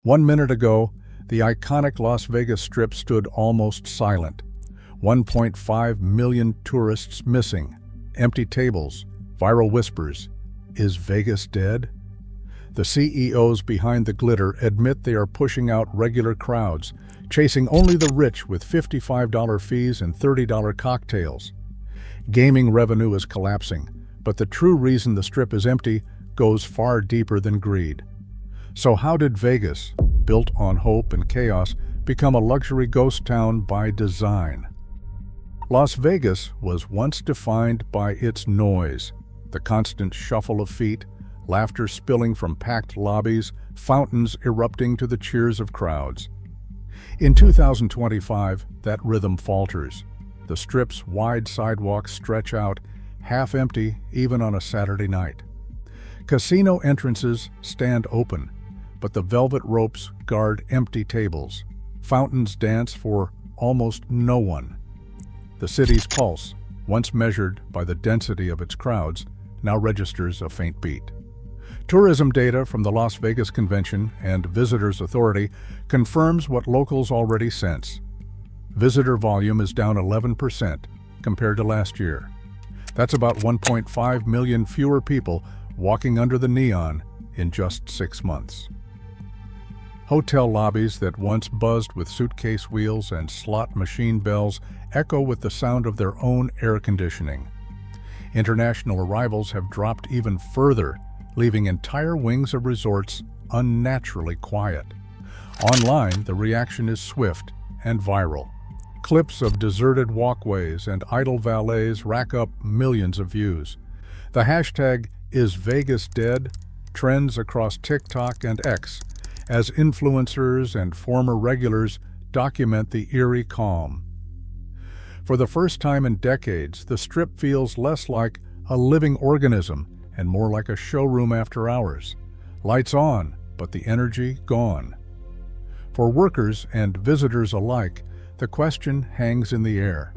1 minute ago, the iconic Las Vegas Strip stood almost silent. 1.5 million tourists missing, empty tables, viral whispers. Is Vegas dead? The CEOs behind the glitter admit they are pushing out regular crowds, chasing only the rich with $55 fees and $30 cocktails. Gaming revenue is collapsing, but the true reason the Strip is empty goes far deeper than greed. So how did Vegas, built on hope and chaos, become a luxury ghost town by design? Las Vegas was once defined by its noise, the constant shuffle of feet, laughter spilling from packed lobbies, fountains erupting to the cheers of crowds. In 2025, that rhythm falters. The Strip's wide sidewalks stretch out, half empty even on a Saturday night. Casino entrances stand open, but the velvet ropes guard empty tables. Fountains dance for almost no one. The city's pulse, once measured by the density of its crowds, now registers a faint beat. Tourism data from the Las Vegas Convention and Visitors Authority confirms what locals already sense. Visitor volume is down 11% compared to last year. That's about 1.5 million fewer people walking under the neon in just 6 months. Hotel lobbies that once buzzed with suitcase wheels and slot machine bells echo with the sound of their own air conditioning. International arrivals have dropped even further, leaving entire wings of resorts unnaturally quiet. Online, the reaction is swift and viral. Clips of deserted walkways and idle valets rack up millions of views. The hashtag #IsVegasDead trends across TikTok and X as influencers and former regulars document the eerie calm. For the first time in decades, the Strip feels less like a living organism and more like a showroom after hours. Lights on, but the energy gone. For workers and visitors alike, the question hangs in the air.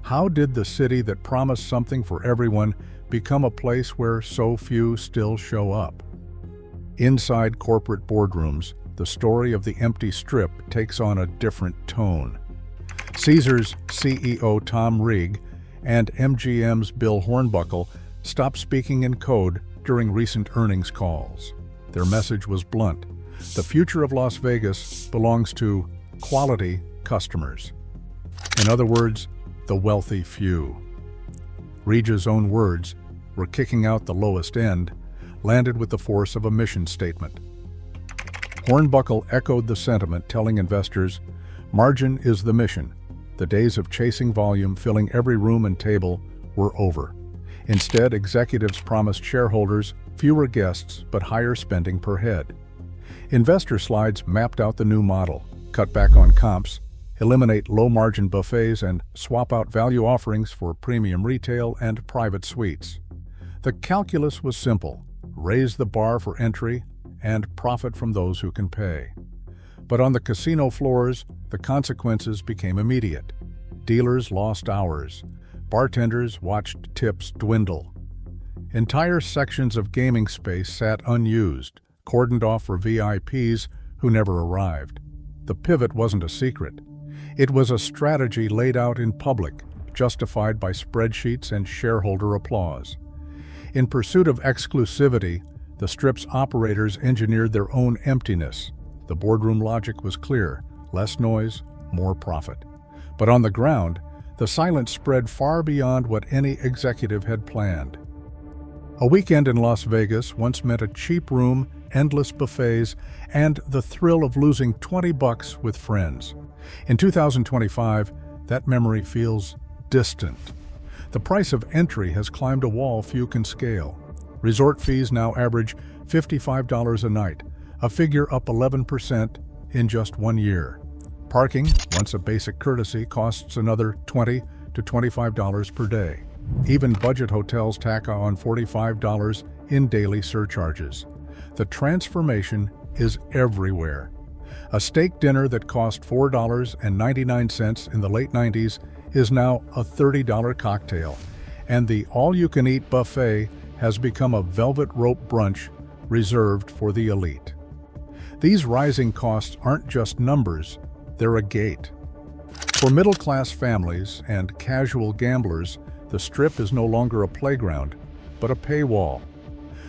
How did the city that promised something for everyone become a place where so few still show up? Inside corporate boardrooms, the story of the empty Strip takes on a different tone. Caesars CEO Tom Reeg and MGM's Bill Hornbuckle stopped speaking in code during recent earnings calls. Their message was blunt. The future of Las Vegas belongs to quality customers. In other words, the wealthy few. Reeg's own words, "We're kicking out the lowest end," landed with the force of a mission statement. Hornbuckle echoed the sentiment, telling investors, "Margin is the mission. The days of chasing volume, filling every room and table, were over." Instead, executives promised shareholders fewer guests but higher spending per head. Investor slides mapped out the new model: cut back on comps, eliminate low-margin buffets, and swap out value offerings for premium retail and private suites. The calculus was simple: raise the bar for entry and profit from those who can pay. But on the casino floors, the consequences became immediate. Dealers lost hours. Bartenders watched tips dwindle. Entire sections of gaming space sat unused, cordoned off for VIPs who never arrived. The pivot wasn't a secret. It was a strategy laid out in public, justified by spreadsheets and shareholder applause. In pursuit of exclusivity, the Strip's operators engineered their own emptiness. The boardroom logic was clear: less noise, more profit. But on the ground, the silence spread far beyond what any executive had planned. A weekend in Las Vegas once meant a cheap room, endless buffets, and the thrill of losing $20 with friends. In 2025, that memory feels distant. The price of entry has climbed a wall few can scale. Resort fees now average $55 a night, a figure up 11% in just 1 year. Parking, once a basic courtesy, costs another $20 to $25 per day. Even budget hotels tack on $45 in daily surcharges. The transformation is everywhere. A steak dinner that cost $4.99 in the late 90s is now a $30 cocktail, and the all-you-can-eat buffet has become a velvet rope brunch reserved for the elite. These rising costs aren't just numbers, they're a gate. For middle-class families and casual gamblers, the Strip is no longer a playground, but a paywall.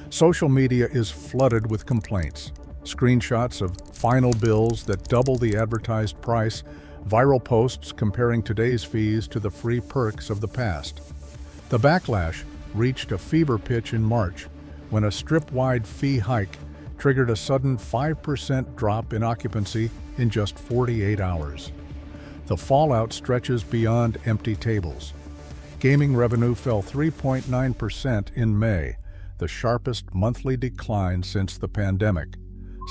Social media is flooded with complaints, screenshots of final bills that double the advertised price, viral posts comparing today's fees to the free perks of the past. The backlash reached a fever pitch in March when a Strip-wide fee hike triggered a sudden 5% drop in occupancy in just 48 hours. The fallout stretches beyond empty tables. Gaming revenue fell 3.9% in May, the sharpest monthly decline since the pandemic.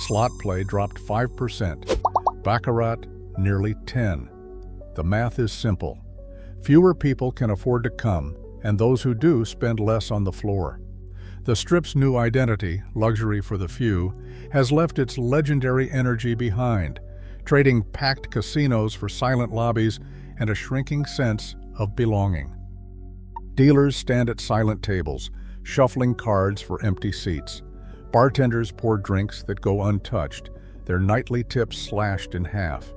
Slot play dropped 5%, baccarat nearly 10%. The math is simple. Fewer people can afford to come, and those who do spend less on the floor. The Strip's new identity, luxury for the few, has left its legendary energy behind, trading packed casinos for silent lobbies and a shrinking sense of belonging. Dealers stand at silent tables, shuffling cards for empty seats. Bartenders pour drinks that go untouched, their nightly tips slashed in half.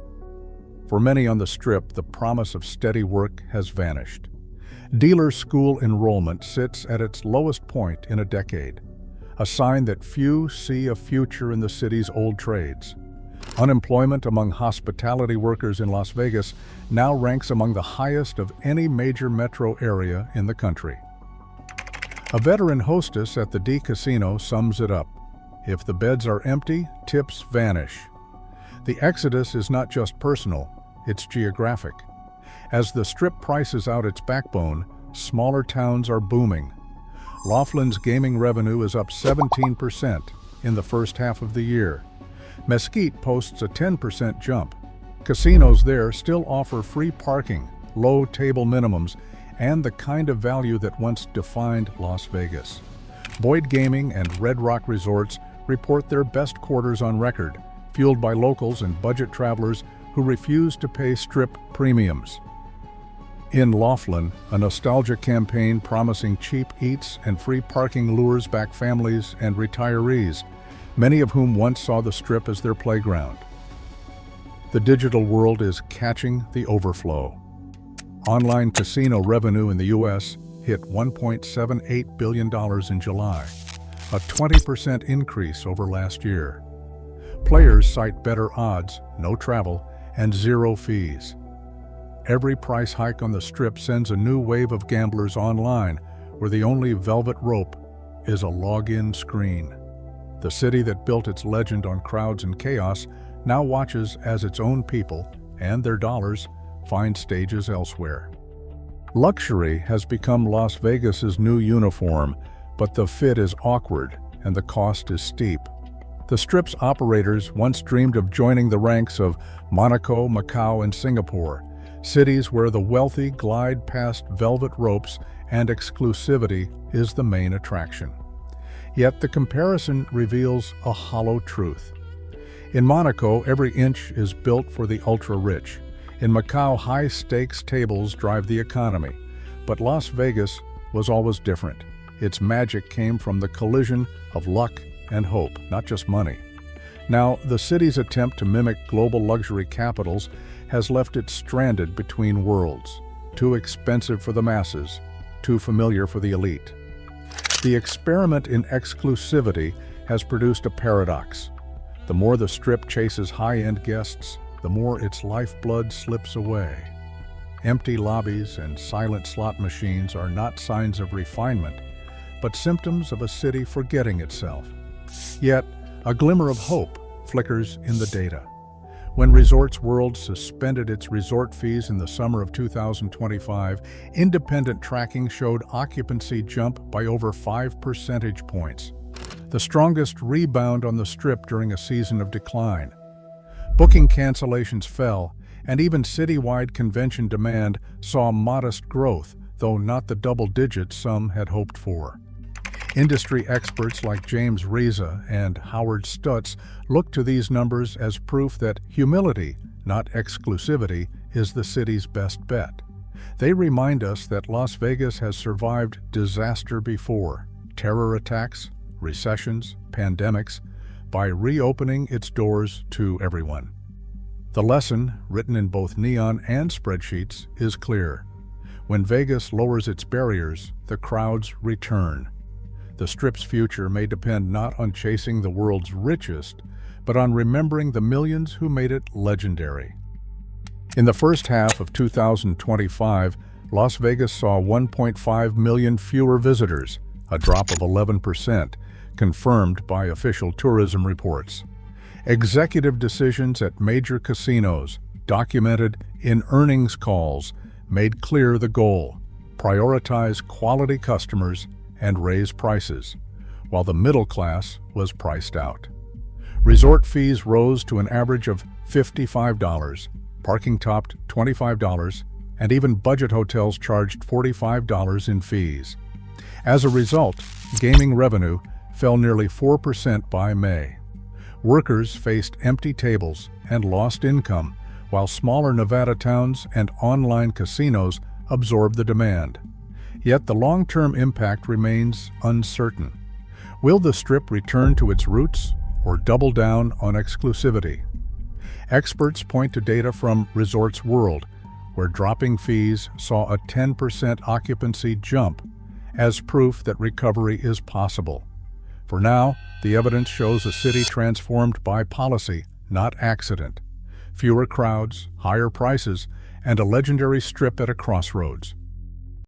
For many on the Strip, the promise of steady work has vanished. Dealer school enrollment sits at its lowest point in a decade, a sign that few see a future in the city's old trades. Unemployment among hospitality workers in Las Vegas now ranks among the highest of any major metro area in the country. A veteran hostess at the D Casino sums it up. If the beds are empty, tips vanish. The exodus is not just personal, it's geographic. As the Strip prices out its backbone, smaller towns are booming. Laughlin's gaming revenue is up 17% in the first half of the year. Mesquite posts a 10% jump. Casinos there still offer free parking, low table minimums, and the kind of value that once defined Las Vegas. Boyd Gaming and Red Rock Resorts report their best quarters on record, fueled by locals and budget travelers who refuse to pay Strip premiums. In Laughlin, a nostalgia campaign promising cheap eats and free parking lures back families and retirees, many of whom once saw the Strip as their playground. The digital world is catching the overflow. Online casino revenue in the U.S. hit $1.78 billion in July, a 20% increase over last year. Players cite better odds, no travel, and zero fees. Every price hike on the Strip sends a new wave of gamblers online, where the only velvet rope is a login screen. The city that built its legend on crowds and chaos now watches as its own people and their dollars find stages elsewhere. Luxury has become Las Vegas's new uniform, but the fit is awkward and the cost is steep. The Strip's operators once dreamed of joining the ranks of Monaco, Macau, and Singapore, cities where the wealthy glide past velvet ropes and exclusivity is the main attraction. Yet the comparison reveals a hollow truth. In Monaco, every inch is built for the ultra-rich. In Macau, high-stakes tables drive the economy. But Las Vegas was always different. Its magic came from the collision of luck and hope, not just money. Now, the city's attempt to mimic global luxury capitals has left it stranded between worlds, too expensive for the masses, too familiar for the elite. The experiment in exclusivity has produced a paradox. The more the Strip chases high-end guests, the more its lifeblood slips away. Empty lobbies and silent slot machines are not signs of refinement, but symptoms of a city forgetting itself. Yet, a glimmer of hope flickers in the data. When Resorts World suspended its resort fees in the summer of 2025, independent tracking showed occupancy jump by over 5 percentage points, the strongest rebound on the Strip during a season of decline. Booking cancellations fell, and even citywide convention demand saw modest growth, though not the double digits some had hoped for. Industry experts like James Reza and Howard Stutz look to these numbers as proof that humility, not exclusivity, is the city's best bet. They remind us that Las Vegas has survived disaster before: terror attacks, recessions, pandemics, by reopening its doors to everyone. The lesson, written in both neon and spreadsheets, is clear. When Vegas lowers its barriers, the crowds return. The Strip's future may depend not on chasing the world's richest, but on remembering the millions who made it legendary. In the first half of 2025, Las Vegas saw 1.5 million fewer visitors, a drop of 11%, confirmed by official tourism reports. Executive decisions at major casinos, documented in earnings calls, made clear the goal: prioritize quality customers and raise prices, while the middle class was priced out. Resort fees rose to an average of $55, parking topped $25, and even budget hotels charged $45 in fees. As a result, gaming revenue fell nearly 4% by May. Workers faced empty tables and lost income, while smaller Nevada towns and online casinos absorbed the demand. Yet the long-term impact remains uncertain. Will the Strip return to its roots or double down on exclusivity? Experts point to data from Resorts World, where dropping fees saw a 10% occupancy jump, as proof that recovery is possible. For now, the evidence shows a city transformed by policy, not accident. Fewer crowds, higher prices, and a legendary Strip at a crossroads.